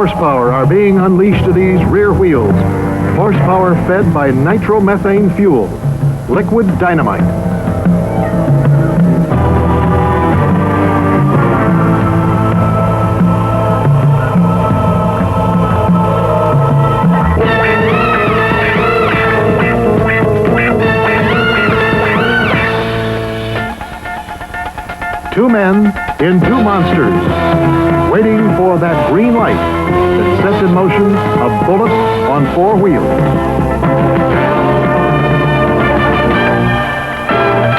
horsepower are being unleashed to these rear wheels. Horsepower fed by nitromethane fuel, liquid dynamite. Two men in two monsters, waiting for that green light that sets in motion a bullet on four wheels.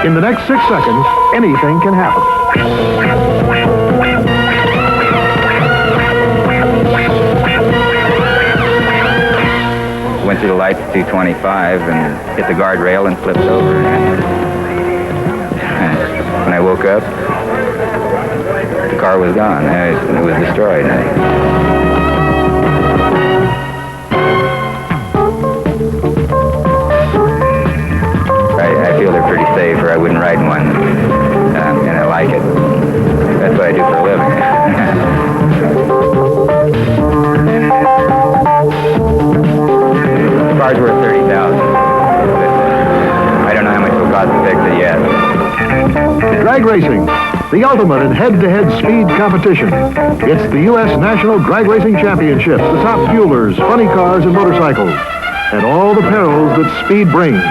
In the next 6 seconds, anything can happen. Went through the lights at 225 and hit the guardrail and flipped over. When I woke up, the car was gone. It was destroyed. I feel they're pretty safe, or I wouldn't ride in one, and I like it. That's what I do for a living. The car's worth $30,000. I don't know how much it'll cost to fix it yet. Drag racing, the ultimate in head-to-head speed competition. It's the U.S. National Drag Racing Championships, the top fuelers, funny cars, and motorcycles, and all the perils that speed brings.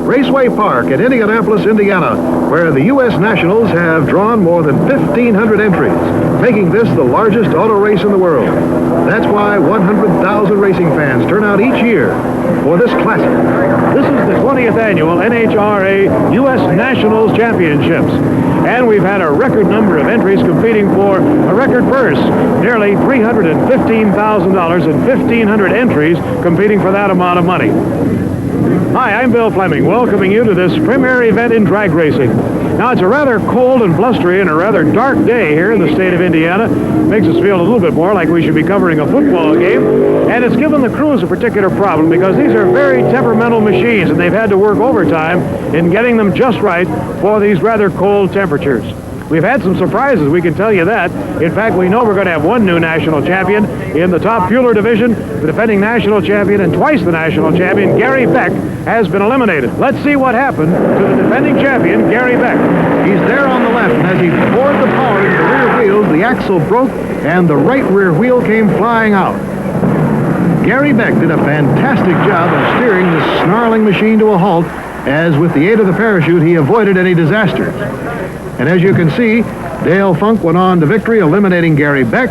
Raceway Park in Indianapolis, Indiana, where the U.S. Nationals have drawn more than 1,500 entries, making this the largest auto race in the world. That's why 100,000 racing fans turn out each year for this classic. This is the 20th annual NHRA U.S. Nationals Championships. And we've had a record number of entries competing for a record purse. Nearly $315,000 and 1,500 entries competing for that amount of money. Hi, I'm Bill Fleming, welcoming you to this premier event in drag racing. Now, it's a rather cold and blustery and a rather dark day here in the state of Indiana. Makes us feel a little bit more like we should be covering a football game. And it's given the crews a particular problem because these are very temperamental machines and they've had to work overtime in getting them just right for these rather cold temperatures. We've had some surprises, we can tell you that. In fact, we know we're going to have one new national champion in the top fueler division. The defending national champion and twice the national champion, Gary Beck, has been eliminated. Let's see what happened to the defending champion, Gary Beck. He's there on the left, and as he poured the power into the rear wheels, the axle broke, and the right rear wheel came flying out. Gary Beck did a fantastic job of steering this snarling machine to a halt, as with the aid of the parachute, he avoided any disasters. And as you can see, Dale Funk went on to victory, eliminating Gary Beck.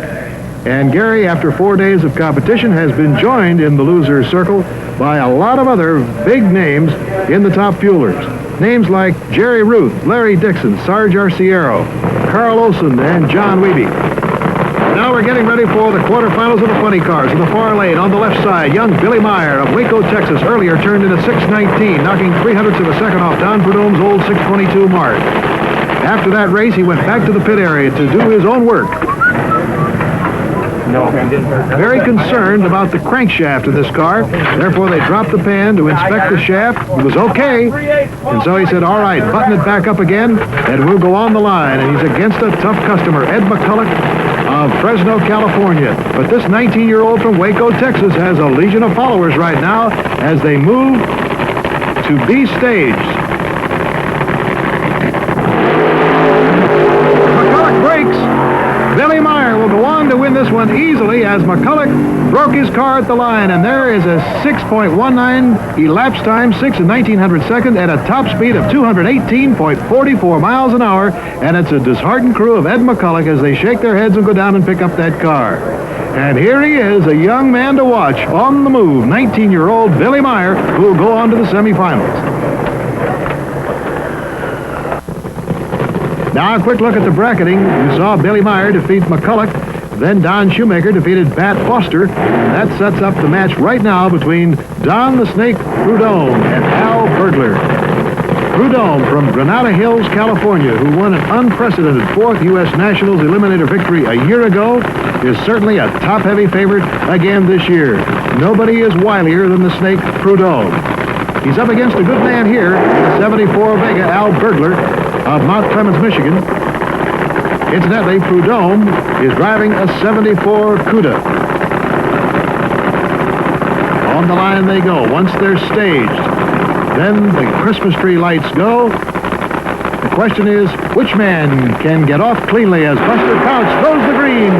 And Gary, after 4 days of competition, has been joined in the loser's circle by a lot of other big names in the top fuelers. Names like Jerry Ruth, Larry Dixon, Sarge Arciero, Carl Olson, and John Wiebe. Now we're getting ready for the quarterfinals of the funny cars. In the far lane, on the left side, young Billy Meyer of Waco, Texas, earlier turned in at 6:19, knocking 0.03 of a second off Don Prudhomme's old 6:22 mark. After that race, he went back to the pit area to do his own work. Very concerned about the crankshaft of this car. Therefore, they dropped the pan to inspect the shaft. It was okay. And so he said, all right, button it back up again, and we'll go on the line. And he's against a tough customer, Ed McCulloch of Fresno, California. But this 19-year-old from Waco, Texas, has a legion of followers right now as they move to B stage. Billy Meyer will go on to win this one easily as McCulloch broke his car at the line, and there is a 6.19 elapsed time, 6 and 1900 seconds at a top speed of 218.44 miles an hour, and it's a disheartened crew of Ed McCulloch as they shake their heads and go down and pick up that car. And here he is, a young man to watch, on the move, 19-year-old Billy Meyer, who will go on to the semifinals. Now a quick look at the bracketing. You saw Billy Meyer defeat McCulloch. Then Don Shoemaker defeated Bat Foster. And that sets up the match right now between Don the Snake Prudhomme and Al Bergler. Prudhomme from Granada Hills, California, who won an unprecedented 4th U.S. Nationals Eliminator victory a year ago, is certainly a top-heavy favorite again this year. Nobody is wilier than the Snake Prudhomme. He's up against a good man here, 74 Vega, Al Bergler of Mount Clemens, Michigan. Incidentally, Prudhomme is driving a 74 Cuda. On the line they go. Once they're staged, then the Christmas tree lights go. The question is, which man can get off cleanly as Buster Couch throws the green?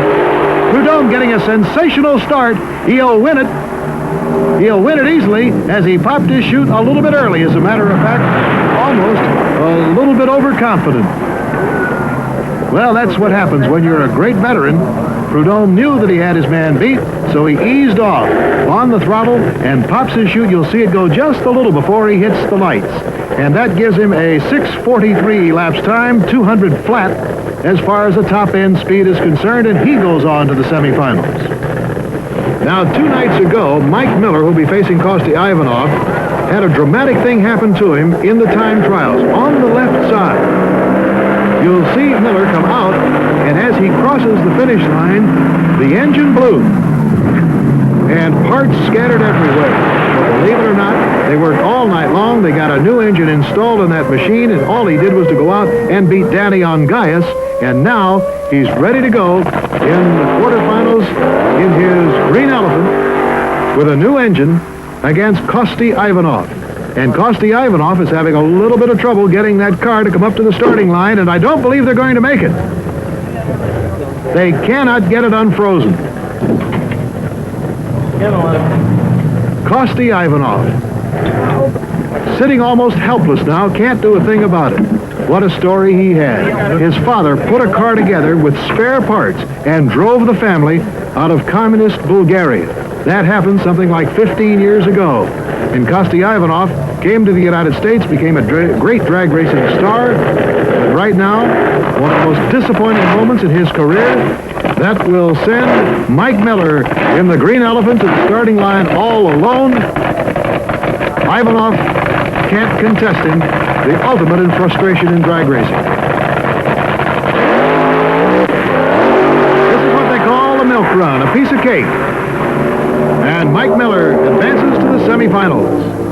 Prudhomme getting a sensational start. He'll win it. He'll win it easily as he popped his chute a little bit early, as a matter of fact, almost a little bit overconfident. Well, that's what happens when you're a great veteran. Prudhomme knew that he had his man beat, so he eased off on the throttle and pops his chute. You'll see it go just a little before he hits the lights. And that gives him a 6:43 elapsed time, 200 flat as far as the top end speed is concerned, and he goes on to the semifinals. Now, 2 nights ago, Mike Miller, who'll be facing Kosti Ivanov, had a dramatic thing happen to him in the time trials. On the left side, you'll see Miller come out, and as he crosses the finish line, the engine blew, and parts scattered everywhere. But believe it or not, they worked all night long. They got a new engine installed in that machine, and all he did was to go out and beat Danny Ongaias, and now he's ready to go in the quarterfinals in his Green Elephant with a new engine against Kosti Ivanov. And Kosti Ivanov is having a little bit of trouble getting that car to come up to the starting line, and I don't believe they're going to make it. They cannot get it unfrozen. Kosti Ivanov, sitting almost helpless now, can't do a thing about it. What a story he had. His father put a car together with spare parts and drove the family out of communist Bulgaria. That happened something like 15 years ago. And Kosti Ivanov came to the United States, became a great drag racing star. But right now, one of the most disappointing moments in his career, that will send Mike Miller in the Green Elephant to the starting line all alone. Ivanov can't contest him, the ultimate in frustration in drag racing. This is what they call a milk run, a piece of cake. And Mike Miller advances to the semifinals.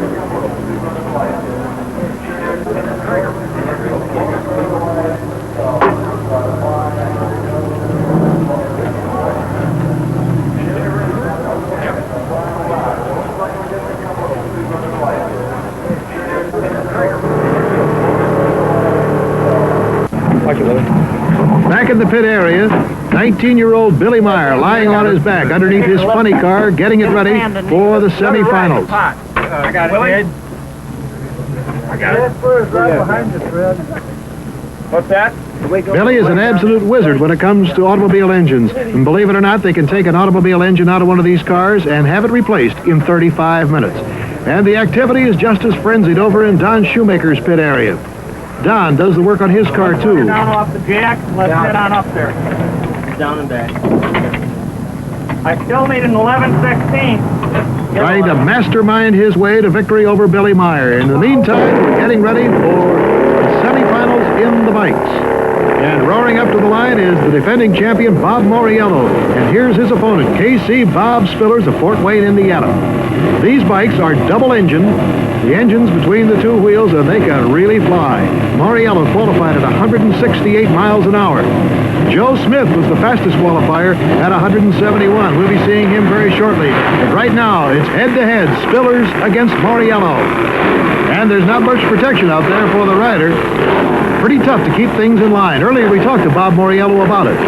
Back in the pit area, 19-year-old Billy Meyer lying on his back underneath his funny car, getting it ready for the semifinals. I got it, Ed. I got it. Right behind you, Fred. What's that? Billy is an absolute wizard when it comes to automobile engines. And believe it or not, they can take an automobile engine out of one of these cars and have it replaced in 35 minutes. And the activity is just as frenzied over in Don Shoemaker's pit area. Don does the work on his car, too. Down off the jack, let's head on up there. Down and back. I still need an 11/16. Trying to mastermind his way to victory over Billy Meyer. In the meantime, we're getting ready for the semifinals in the bikes. And roaring up to the line is the defending champion, Bob Moriello. And here's his opponent, KC Bob Spillers of Fort Wayne, Indiana. These bikes are double engine. The engine's between the two wheels, and they can really fly. Moriello qualified at 168 miles an hour. Joe Smith was the fastest qualifier at 171. We'll be seeing him very shortly. But right now, it's head-to-head, Spillers against Moriello. And there's not much protection out there for the rider. Pretty tough to keep things in line. Earlier, we talked to Bob Moriello about it.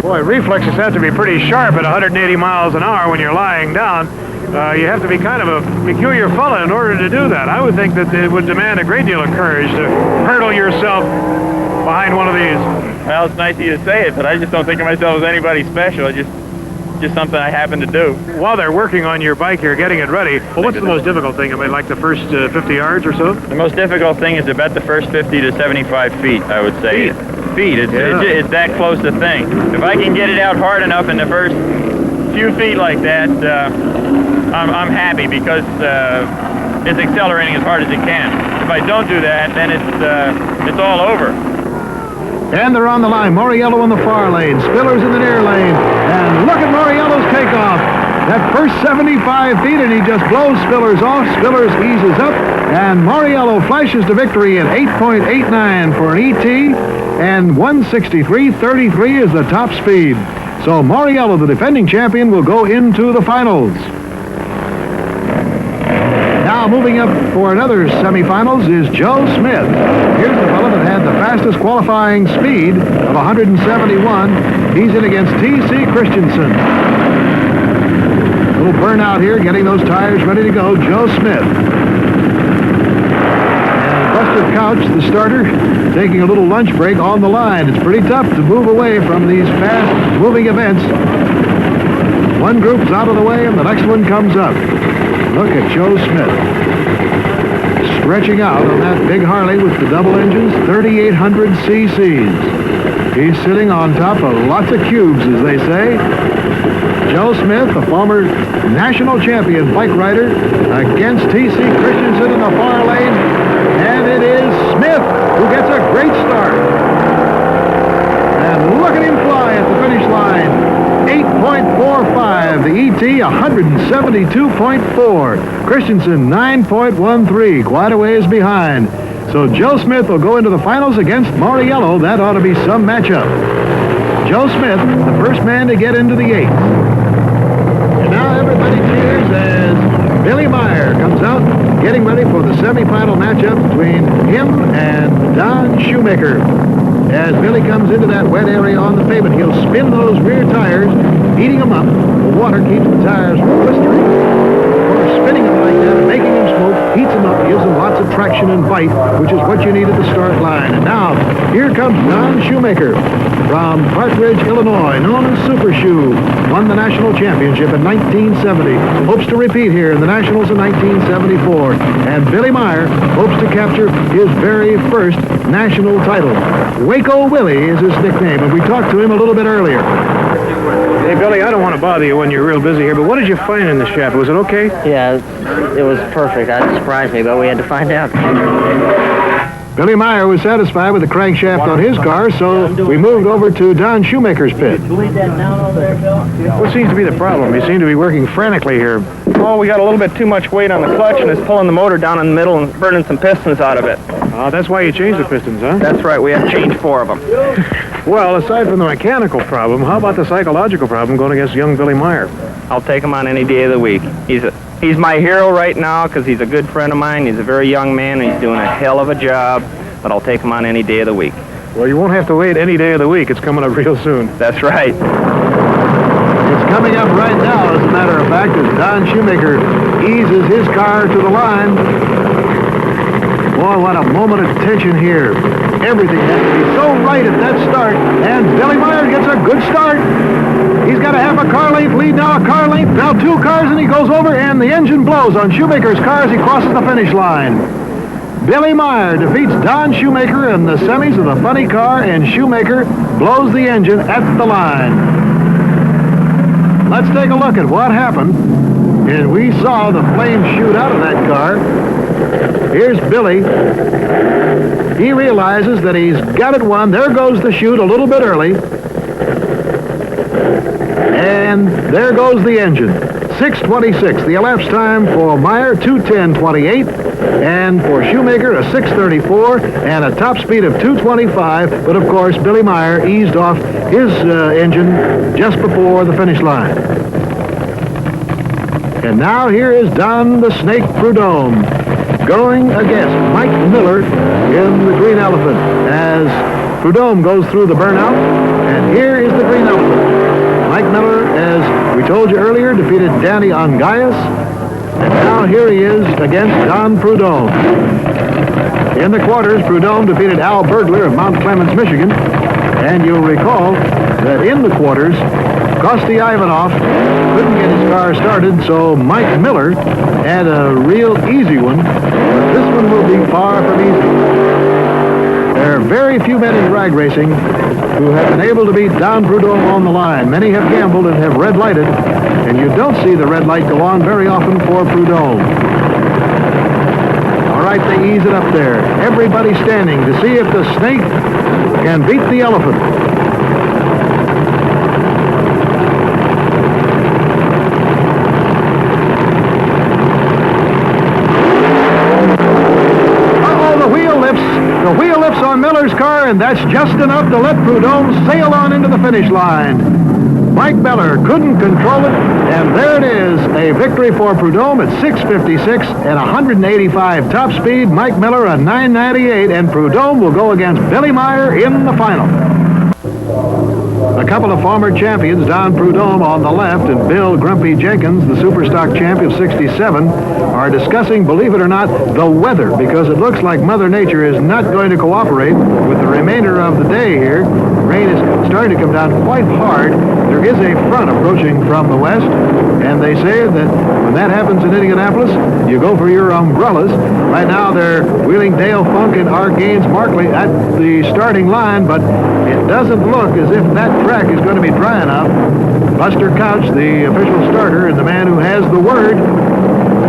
Boy, reflexes have to be pretty sharp at 180 miles an hour when you're lying down. You have to be kind of a peculiar fella in order to do that. I would think that it would demand a great deal of courage to hurdle yourself behind one of these. Well, it's nice of you to say it, but I just don't think of myself as anybody special. It's just something I happen to do. While they're working on your bike here, getting it ready, well, what's the most difficult thing? I mean, like the first 50 yards or so? The most difficult thing is about the first 50 to 75 feet, I would say. Feet. It's that close a thing. If I can get it out hard enough in the first few feet like that, I'm happy because it's accelerating as hard as it can. If I don't do that, then it's all over. And they're on the line. Moriello in the far lane, Spillers in the near lane. And look at Moriello's takeoff. that first 75 feet, and he just blows Spillers off. Spillers eases up, and Mauriello flashes to victory in 8.89 for an ET, and 163.33 is the top speed. So Mauriello, the defending champion, will go into the finals. Now moving up for another semifinals is Joe Smith. Here's the fellow that had the fastest qualifying speed of 171. He's in against T.C. Christensen. Little burnout here, getting those tires ready to go. Joe Smith. And Buster Couch, the starter, taking a little lunch break on the line. It's pretty tough to move away from these fast-moving events. One group's out of the way, and the next one comes up. Look at Joe Smith. Stretching out on that big Harley with the double engines, 3,800 cc's. He's sitting on top of lots of cubes, as they say. Joe Smith, the former national champion bike rider, against T.C. Christensen in the far lane. And it is Smith who gets a great start. And look at him fly at the finish line. 8.45. The ET, 172.4. Christensen, 9.13. Quite a ways behind. So Joe Smith will go into the finals against Mauriello. That ought to be some matchup. Joe Smith, the first man to get into the eighth. And now everybody cheers as Billy Meyer comes out, getting ready for the semifinal matchup between him and Don Shoemaker. As Billy comes into that wet area on the pavement, he'll spin those rear tires, heating them up. The water keeps the tires from blistering. Or spinning them like that and making them smoke, heats them up, gives them lots of traction and bite, which is what you need at the start line. And now, here comes Don Shoemaker from Partridge, Illinois, known as Super Shoe. Won the national championship in 1970. Hopes to repeat here in the Nationals in 1974. And Billy Meyer hopes to capture his very first national title. Waco Willie is his nickname, and we talked to him a little bit earlier. Hey, Billy, I don't want to bother you when you're real busy here, but what did you find in the shaft? Was it okay? Yeah, it was perfect. That surprised me, but we had to find out. Billy Meyer was satisfied with the crankshaft on his car, so we moved over to Don Shoemaker's pit. What seems to be the problem? You seem to be working frantically here. Oh, we got a little bit too much weight on the clutch, and it's pulling the motor down in the middle and burning some pistons out of it. That's why you changed the pistons, huh? That's right. We had to change 4 of them. Well, aside from the mechanical problem, how about the psychological problem going against young Billy Meyer? I'll take him on any day of the week. He's my hero right now because he's a good friend of mine. He's a very young man, and he's doing a hell of a job, but I'll take him on any day of the week. Well, you won't have to wait any day of the week. It's coming up real soon. That's right. It's coming up right now, as a matter of fact, as Don Shoemaker eases his car to the line. Boy, what a moment of tension here. Everything has to be so right at that start, and Billy Meyer gets a good start. He's got a half a car length lead now, a car length, now 2 cars, and he goes over, and the engine blows on Shoemaker's car as he crosses the finish line. Billy Meyer defeats Don Shoemaker in the semis of the funny car, and Shoemaker blows the engine at the line. Let's take a look at what happened. And we saw the flames shoot out of that car. Here's Billy. He realizes that he's got it won. There goes the chute a little bit early. And there goes the engine. 6:26. The elapsed time for Meyer, 2:10.28. And for Shoemaker, a 6:34 and a top speed of 2:25. But, of course, Billy Meyer eased off his engine just before the finish line. And now here is Don the Snake Prudhomme going against Mike Miller in the Green Elephant as Prudhomme goes through the burnout. And here is the Green Elephant. Mike Miller, as we told you earlier, defeated Danny Ongayas. And now here he is against Don Prudhomme. In the quarters, Prudhomme defeated Al Bergler of Mount Clemens, Michigan. And you'll recall that in the quarters, Kosti Ivanov couldn't get his car started, so Mike Miller had a real easy one. But this one will be far from easy. There are very few men in drag racing who have been able to beat Don Prudhomme on the line. Many have gambled and have red lighted, and you don't see the red light go on very often for Prudhomme. All right, they ease it up there. Everybody standing to see if the snake can beat the elephant. The wheel lifts on Miller's car, and that's just enough to let Prudhomme sail on into the finish line. Mike Miller couldn't control it, and there it is, a victory for Prudhomme at 6:56 and 185 top speed. Mike Miller a 9:98, and Prudhomme will go against Billy Meyer in the final. A couple of former champions, Don Prudhomme on the left and Bill Grumpy Jenkins, the Superstock champ of '67, are discussing, believe it or not, the weather, because it looks like Mother Nature is not going to cooperate with the remainder of the day here. Rain is starting to come down quite hard. There is a front approaching from the west, and they say that when that happens in Indianapolis, you go for your umbrellas. Right now they're wheeling Dale Funk and Art Gaines Markley at the starting line, but it doesn't look as if that track is going to be dry enough. Buster Couch, the official starter and the man who has the word,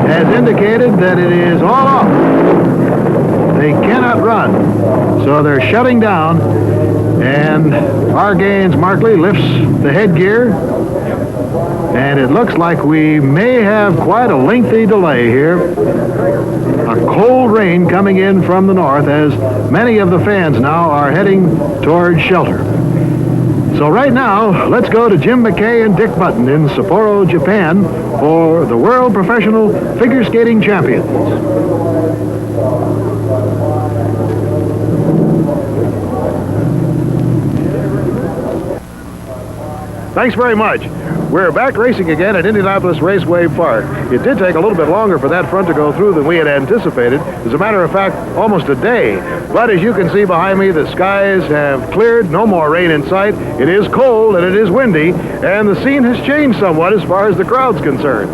has indicated that it is all off. They cannot run, so they're shutting down, and Art Gaines Markley lifts the headgear, and it looks like we may have quite a lengthy delay here. A cold rain coming in from the north as many of the fans now are heading towards shelter. So right now, let's go to Jim McKay and Dick Button in Sapporo, Japan for the World Professional Figure Skating Champions. Thanks very much. We're back racing again at Indianapolis Raceway Park. It did take a little bit longer for that front to go through than we had anticipated. As a matter of fact, almost a day. But as you can see behind me, the skies have cleared. No more rain in sight. It is cold and it is windy, and the scene has changed somewhat as far as the crowd's concerned.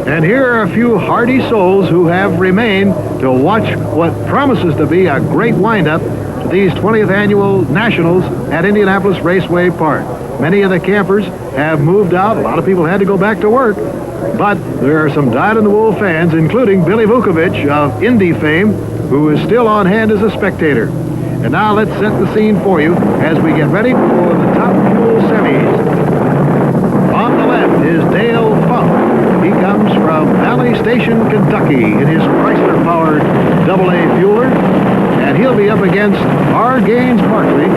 And here are a few hardy souls who have remained to watch what promises to be a great windup to these 20th annual Nationals at Indianapolis Raceway Park. Many of the campers have moved out. A lot of people had to go back to work. But there are some dyed-in-the-wool fans, including Billy Vukovich of Indy fame, who is still on hand as a spectator. And now let's set the scene for you as we get ready for the Top Fuel semis. On the left is Dale Funk. He comes from Valley Station, Kentucky in his Chrysler-powered AA Fueler. And he'll be up against R. Gaines Markley,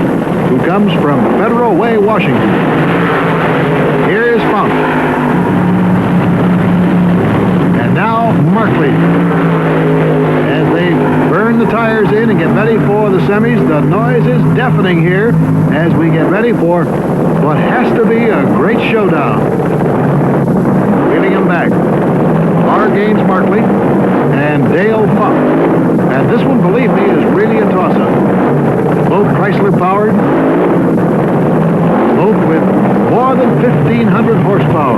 who comes from Federal Way, Washington. Here's Funk. And now Markley. As they burn the tires in and get ready for the semis, the noise is deafening here as we get ready for what has to be a great showdown. Wheeling him back. R. Gaines Markley and Dale Funk. And this one, believe me, is really a toss-up. Both Chrysler-powered, both with more than 1,500 horsepower.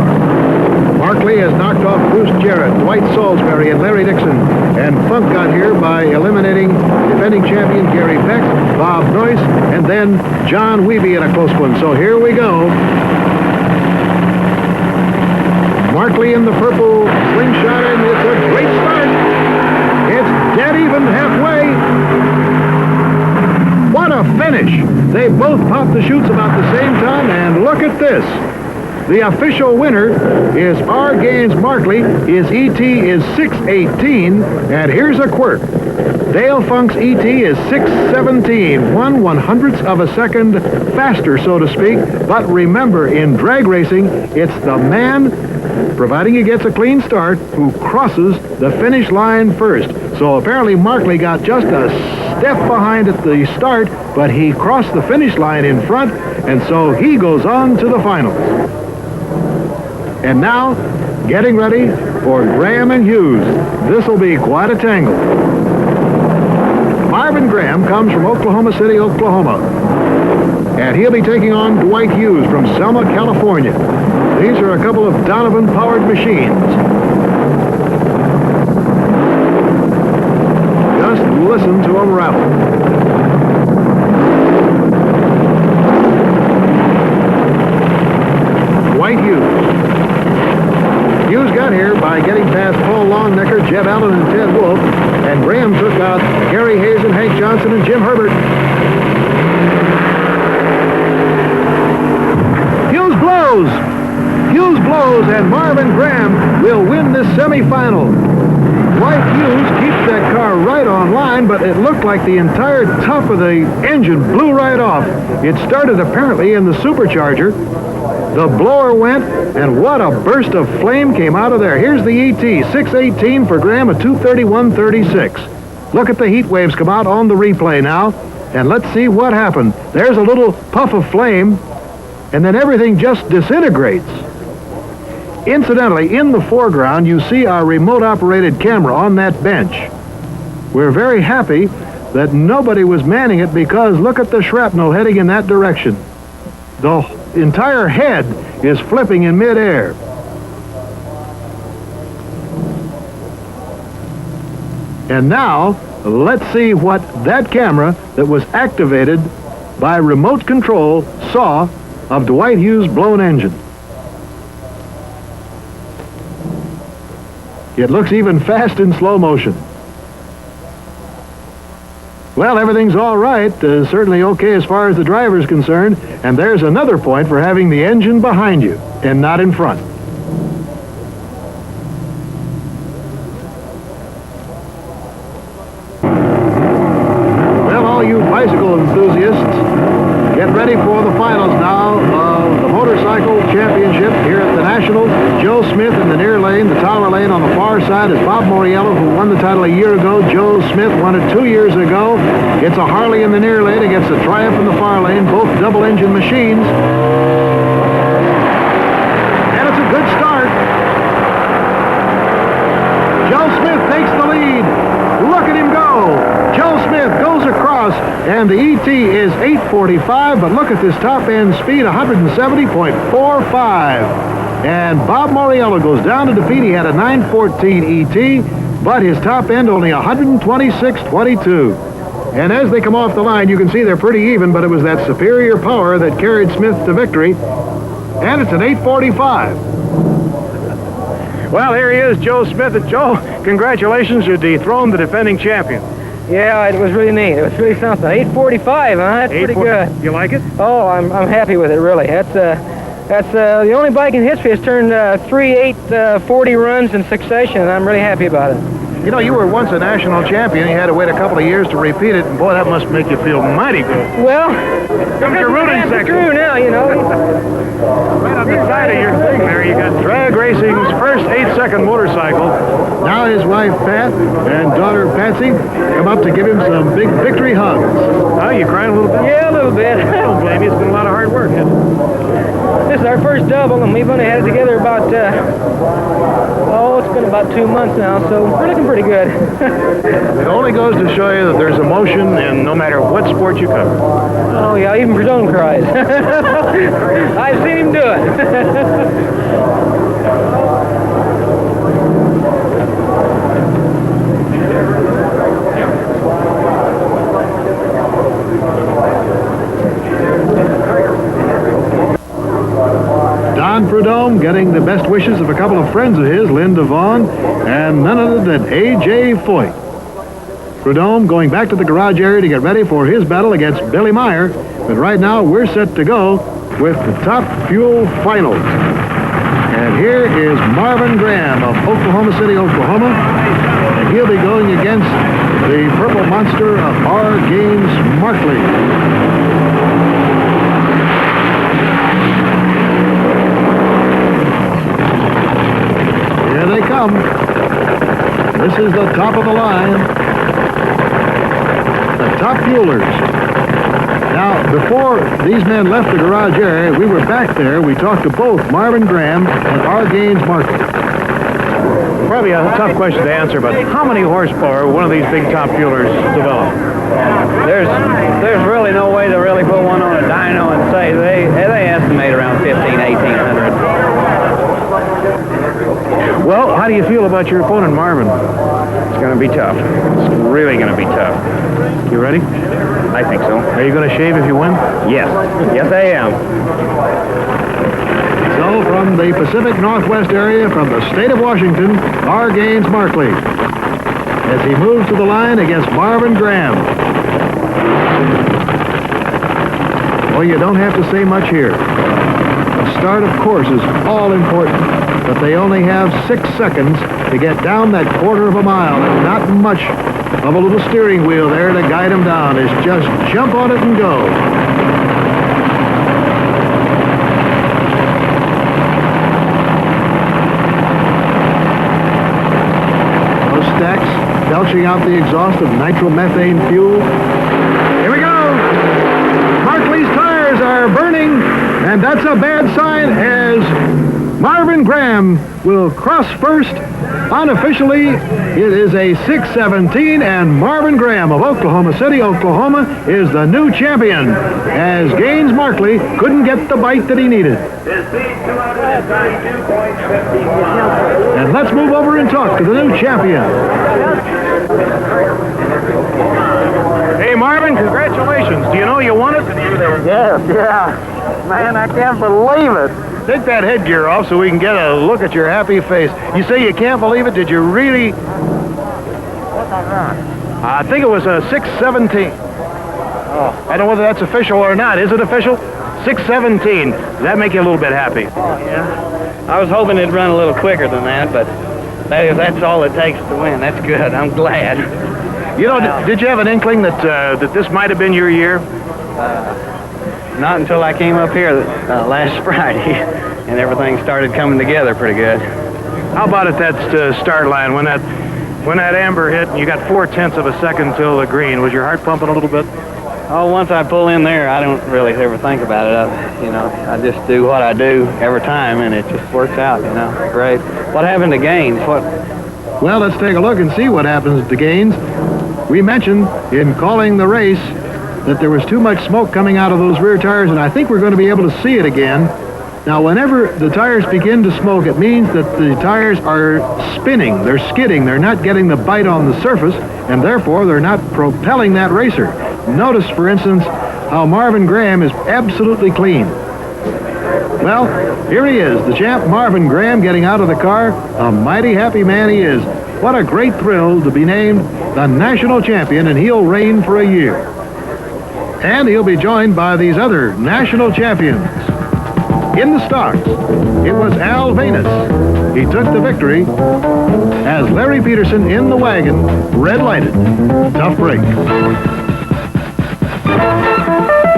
Markley has knocked off Bruce Jarrett, Dwight Salisbury, and Larry Dixon. And Funk got here by eliminating defending champion Gary Beck, Bob Noyce, and then John Wiebe in a close one. So here we go. Markley in the purple slingshot, and it's a great start. It's dead even halfway. What a finish. They both popped the chutes about the same time, and look at this. The official winner is R. Gaines Markley. His ET is 6:18, and here's a quirk. Dale Funk's ET is 6:17, 1/100th of a second faster, so to speak. But remember, in drag racing, it's the man, providing he gets a clean start, who crosses the finish line first. So apparently Markley got just a step behind at the start, but he crossed the finish line in front, and so he goes on to the finals. And now, getting ready for Graham and Hughes. This will be quite a tangle. Marvin Graham comes from Oklahoma City, Oklahoma. And he'll be taking on Dwight Hughes from Selma, California. These are a couple of Donovan-powered machines. Just listen to them rattle. Dwight Hughes. Hughes got here by getting past Paul Longnecker, Jeb Allen, and Ted Wolf, and Graham took out Gary Hazen, Hank Johnson, and Jim Herbert. Hughes blows! Hughes blows, and Marvin Graham will win this semifinal. Dwight Hughes keeps that car right on line, but it looked like the entire top of the engine blew right off. It started apparently in the supercharger. The blower went, and what a burst of flame came out of there. Here's the ET, 618 for Graham at 231.36. Look at the heat waves come out on the replay now, and let's see what happened. There's a little puff of flame, and then everything just disintegrates. Incidentally, in the foreground, you see our remote-operated camera on that bench. We're very happy that nobody was manning it because look at the shrapnel heading in that direction. The entire head is flipping in midair. And now, let's see what that camera that was activated by remote control saw of Dwight Hughes' blown engine. It looks even fast in slow motion. Well, everything's all right. Certainly okay as far as the driver's concerned. And there's another point for having the engine behind you and not in front. Well, all you bicycle enthusiasts, get ready for the finals now of the Motorcycle Championship here at the Nationals. Joe Smith in the near lane, the taller lane on the far side is Bob Moriello, who won the title a year ago. Joe Smith won it 2 years ago. It's a Harley in the near lane against a Triumph in the far lane, both double-engine machines. And it's a good start. Joe Smith takes the lead. Look at him go. Joe Smith goes across, and the ET is 845, but look at this top-end speed, 170.45. And Bob Moriello goes down to defeat. He had a 914 ET, but his top end only 126.22. And as they come off the line, you can see they're pretty even, but it was that superior power that carried Smith to victory. And it's an 845. Well, here he is, Joe Smith. And Joe, congratulations, you dethroned the defending champion. Yeah, it was really neat. It was really something. 845, huh? That's pretty good. You like it? Oh, I'm happy with it, really. That's the only bike in history that's turned 3 840 runs in succession, and I'm really happy about it. You know, you were once a national champion. You had to wait a couple of years to repeat it, and boy, that must make you feel mighty good. Well, Come to your rooting section. True now, you know. Right on the side of your thing there, you got Drag Racing's first 8-second motorcycle. Now his wife, Pat, and daughter, Patsy, come up to give him some big victory hugs. Oh, you crying a little bit? Yeah, a little bit. I don't blame you. It's been a lot of hard work, hasn't it? This is our first double, and we've only had it together about, it's been about 2 months now, so we're looking pretty good. It only goes to show you that there's emotion in no matter what sport you cover. Oh, yeah, even Prudhomme cries. I've seen him do it. Don Prudhomme getting the best wishes of a couple of friends of his, Linda Vaughn and none other than A.J. Foyt. Prudhomme going back to the garage area to get ready for his battle against Billy Meyer. But right now we're set to go with the Top Fuel Finals. And here is Marvin Graham of Oklahoma City, Oklahoma. And he'll be going against the Purple Monster of R. Gaines Markley. Here they come. This is the top of the line. The Top Fuelers. Now, before these men left the garage area, we were back there. We talked to both Marvin Graham and R. Gaines Markley. Probably a tough question to answer, but how many horsepower will one of these big Top Fuelers develop? There's really no way to really put one on a dyno and say they estimate around 1,800. Well, how do you feel about your opponent, Marvin? It's going to be tough. It's really going to be tough. You ready? I think so. Are you going to shave if you win? Yes. Yes, I am. So, from the Pacific Northwest area, from the state of Washington, R. Gaines Markley, as he moves to the line against Marvin Graham. Well, you don't have to say much here. The start, of course, is all important, but they only have 6 seconds to get down that quarter of a mile. And not much of a little steering wheel there to guide him down. It's just jump on it and go. Those stacks belching out the exhaust of nitromethane fuel. Here we go. Markley's tires are burning, and that's a bad sign as Marvin Graham will cross first. Unofficially, it is a 6:17, and Marvin Graham of Oklahoma City, Oklahoma, is the new champion, as Gaines Markley couldn't get the bite that he needed. And let's move over and talk to the new champion. Hey, Marvin, congratulations. Do you know you won it? Yes, yeah. Man, I can't believe it. Take that headgear off so we can get a look at your happy face. You say you can't believe it. Did you really? I think it was a 6:17. Oh, I don't know whether that's official or not. Is it official? 6:17. Does that make you a little bit happy? Oh, yeah. I was hoping it'd run a little quicker than that, but that's all it takes to win. That's good. I'm glad. You know, did you have an inkling that that this might have been your year? Not until I came up here last Friday, and everything started coming together pretty good. How about at that start line when that amber hit and you got 0.4 of a second till the green? Was your heart pumping a little bit? Oh, once I pull in there, I don't really ever think about it. I just do what I do every time, and it just works out. Great. What happened to Gaines? Well, let's take a look and see what happens to Gaines. We mentioned in calling the race that there was too much smoke coming out of those rear tires, and I think we're going to be able to see it again. Now, whenever the tires begin to smoke, it means that the tires are spinning, they're skidding, they're not getting the bite on the surface, and therefore they're not propelling that racer. Notice, for instance, how Marvin Graham is absolutely clean. Well, here he is, the champ Marvin Graham getting out of the car. A mighty happy man he is. What a great thrill to be named the national champion, and he'll reign for a year. And he'll be joined by these other national champions. In the stocks, it was Al Venus. He took the victory as Larry Peterson in the wagon, red-lighted. Tough break.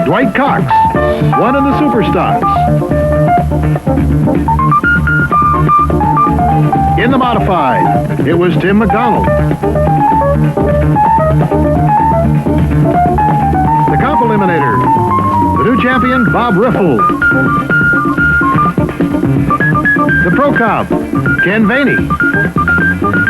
Dwight Cox won in the super stocks. In the modified, it was Tim McDonald. The comp eliminator, the new champion, Bob Riffle. The pro comp, Ken Vaney.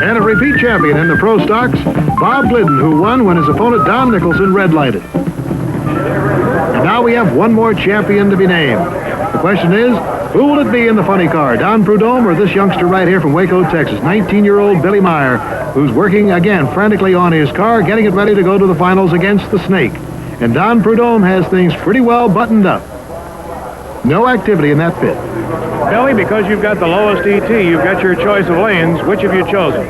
And a repeat champion in the pro stocks, Bob Glidden, who won when his opponent Don Nicholson red-lighted. And now we have one more champion to be named. The question is, who will it be in the funny car, Don Prudhomme or this youngster right here from Waco, Texas, 19-year-old Billy Meyer, who's working again frantically on his car, getting it ready to go to the finals against the Snake. And Don Prudhomme has things pretty well buttoned up. No activity in that pit. Billy, because you've got the lowest ET, you've got your choice of lanes. Which have you chosen?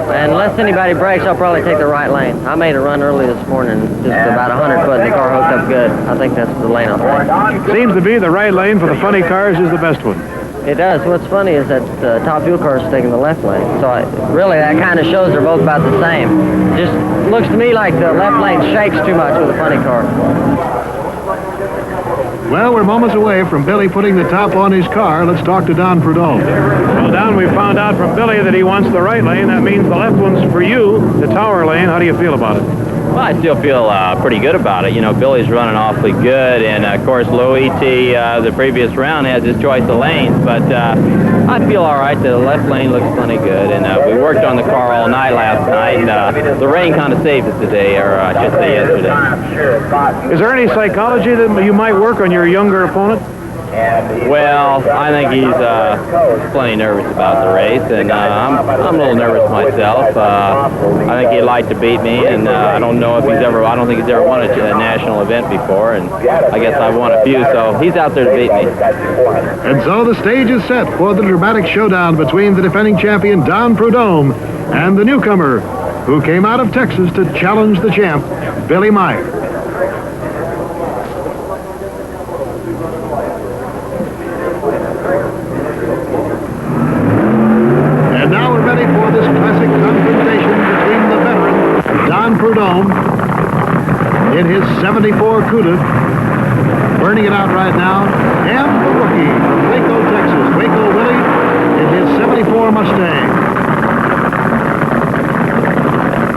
Unless anybody breaks, I'll probably take the right lane. I made a run early this morning, just about 100 foot, and the car hooked up good. I think that's the lane I'll take. Seems to be the right lane for the funny cars is the best one. It does. What's funny is that the top fuel car is taking the left lane. So really, that kind of shows they're both about the same. Just looks to me like the left lane shakes too much with the funny car. Well, we're moments away from Billy putting the top on his car. Let's talk to Don Prudhomme. Well, Don, we found out from Billy that he wants the right lane. That means the left one's for you, the tower lane. How do you feel about it? Well, I still feel pretty good about it. Billy's running awfully good, and of course, Low E.T. The previous round has his choice of lanes, but I feel all right. The left lane looks plenty good, and we worked on the car all night last night, and the rain kind of saved us today, or I should say yesterday. Is there any psychology that you might work on your younger opponent? Well, I think he's plenty nervous about the race, and I'm a little nervous myself. I think he'd like to beat me, and I don't think he's ever won a national event before, and I guess I've won a few, so he's out there to beat me. And so the stage is set for the dramatic showdown between the defending champion Don Prudhomme and the newcomer who came out of Texas to challenge the champ, Billy Meyer. And now we're ready this classic confrontation between the veteran, Don Prudhomme, in his 74 Cuda, burning it out right now, and the rookie from Waco, Texas, Waco Willie, in his 74 Mustang.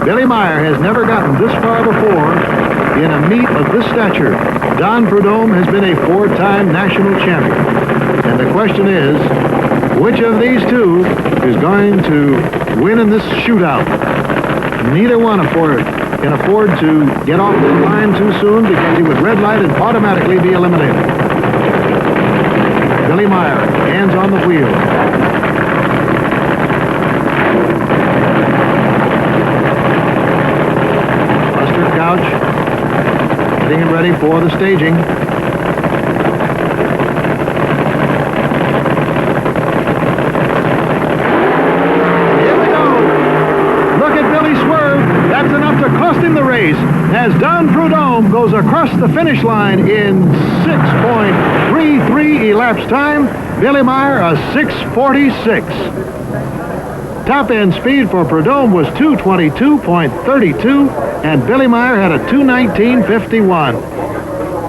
Billy Meyer has never gotten this far before in a meet of this stature. Don Prudhomme has been a 4-time national champion. And the question is, which of these two is going to win in this shootout? Neither one can afford to get off the line too soon because he would red light and automatically be eliminated. Billy Meyer, hands on the wheel. Buster Couch, getting him ready for the staging. That's enough to cost him the race as Don Prudhomme goes across the finish line in 6.33 elapsed time. Billy Meyer a 6:46. Top end speed for Prudhomme was 2:22.32 and Billy Meyer had a 2:19.51.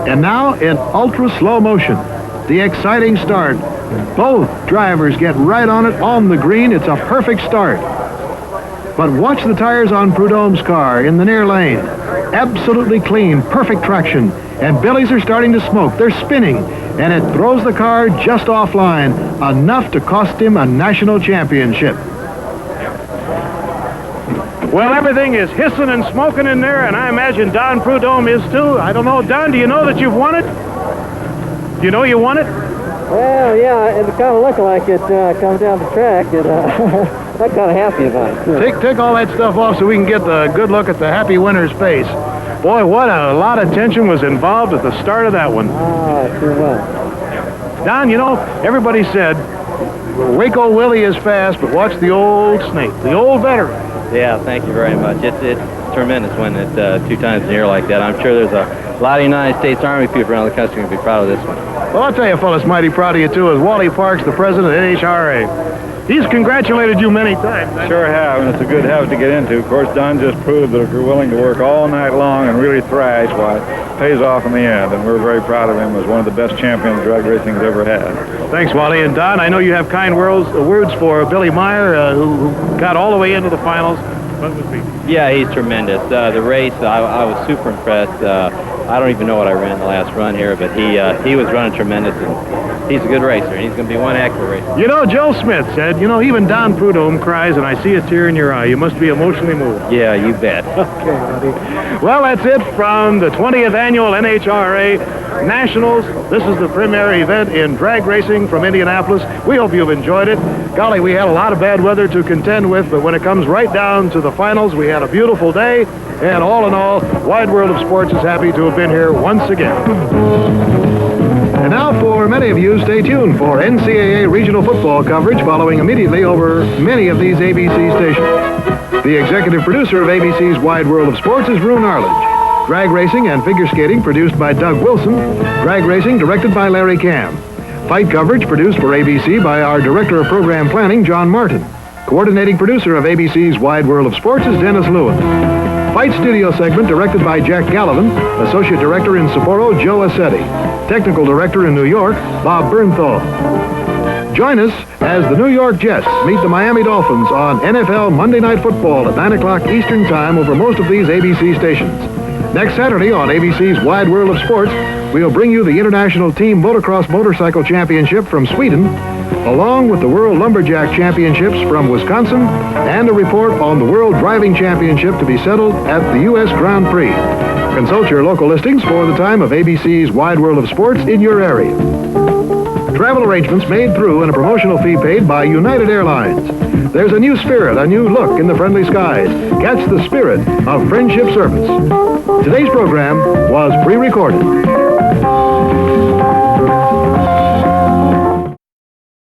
And now in ultra slow motion, the exciting start. Both drivers get right on it on the green. It's a perfect start. But watch the tires on Prudhomme's car in the near lane. Absolutely clean, perfect traction. And Billy's are starting to smoke. They're spinning. And it throws the car just offline, enough to cost him a national championship. Well, everything is hissing and smoking in there, and I imagine Don Prudhomme is too. I don't know. Don, do you know that you've won it? Do you know you won it? Well, yeah, it's kind of looking like it comes down the track. I'm kind of happy about it. Take all that stuff off so we can get the good look at the happy winner's face. Boy, what a lot of tension was involved at the start of that one. Sure was. Don, you know, everybody said Waco Willie is fast, but watch the old snake, the old veteran. Yeah, thank you very much. It's tremendous when it's 2 times in a year like that. I'm sure there's a lot of United States Army people around the country going to be proud of this one. Well, I'll tell you, fellas, mighty proud of you, too, as Wally Parks, the president of NHRA. He's congratulated you many times. Sure have, and it's a good habit to get into. Of course, Don just proved that if you're willing to work all night long and really thrash, why, it pays off in the end, and we're very proud of him as one of the best champions drag racing has ever had. Thanks, Wally. And Don, I know you have kind words for Billy Meyer, who got all the way into the finals. What was he? Yeah, he's tremendous. The race, I was super impressed. I don't even know what I ran the last run here, but he was running tremendous, and he's a good racer, and he's going to be one heck of a racer. You know, Joe Smith said, you know, even Don Prudhomme cries, and I see a tear in your eye. You must be emotionally moved. Yeah, you bet. Okay, buddy. Well, that's it from the 20th Annual NHRA Nationals. This is the premier event in drag racing from Indianapolis. We hope you've enjoyed it. Golly, we had a lot of bad weather to contend with, but when it comes right down to the finals, we had a beautiful day. And all in all, Wide World of Sports is happy to have been here once again. And now for many of you, stay tuned for NCAA regional football coverage following immediately over many of these ABC stations. The executive producer of ABC's Wide World of Sports is Roone Arledge. Drag racing and figure skating produced by Doug Wilson. Drag racing directed by Larry Cam. Fight coverage produced for ABC by our Director of Program Planning, John Martin. Coordinating producer of ABC's Wide World of Sports is Dennis Lewin. Fight studio segment directed by Jack Gallivan. Associate Director in Sapporo, Joe Assetti. Technical Director in New York, Bob Bernthal. Join us as the New York Jets meet the Miami Dolphins on NFL Monday Night Football at 9 o'clock Eastern Time over most of these ABC stations. Next Saturday on ABC's Wide World of Sports, we'll bring you the International Team Motocross Motorcycle Championship from Sweden, along with the World Lumberjack Championships from Wisconsin, and a report on the World Driving Championship to be settled at the U.S. Grand Prix. Consult your local listings for the time of ABC's Wide World of Sports in your area. Travel arrangements made through and a promotional fee paid by United Airlines. There's a new spirit, a new look in the friendly skies. Catch the spirit of friendship service. Today's program was pre-recorded.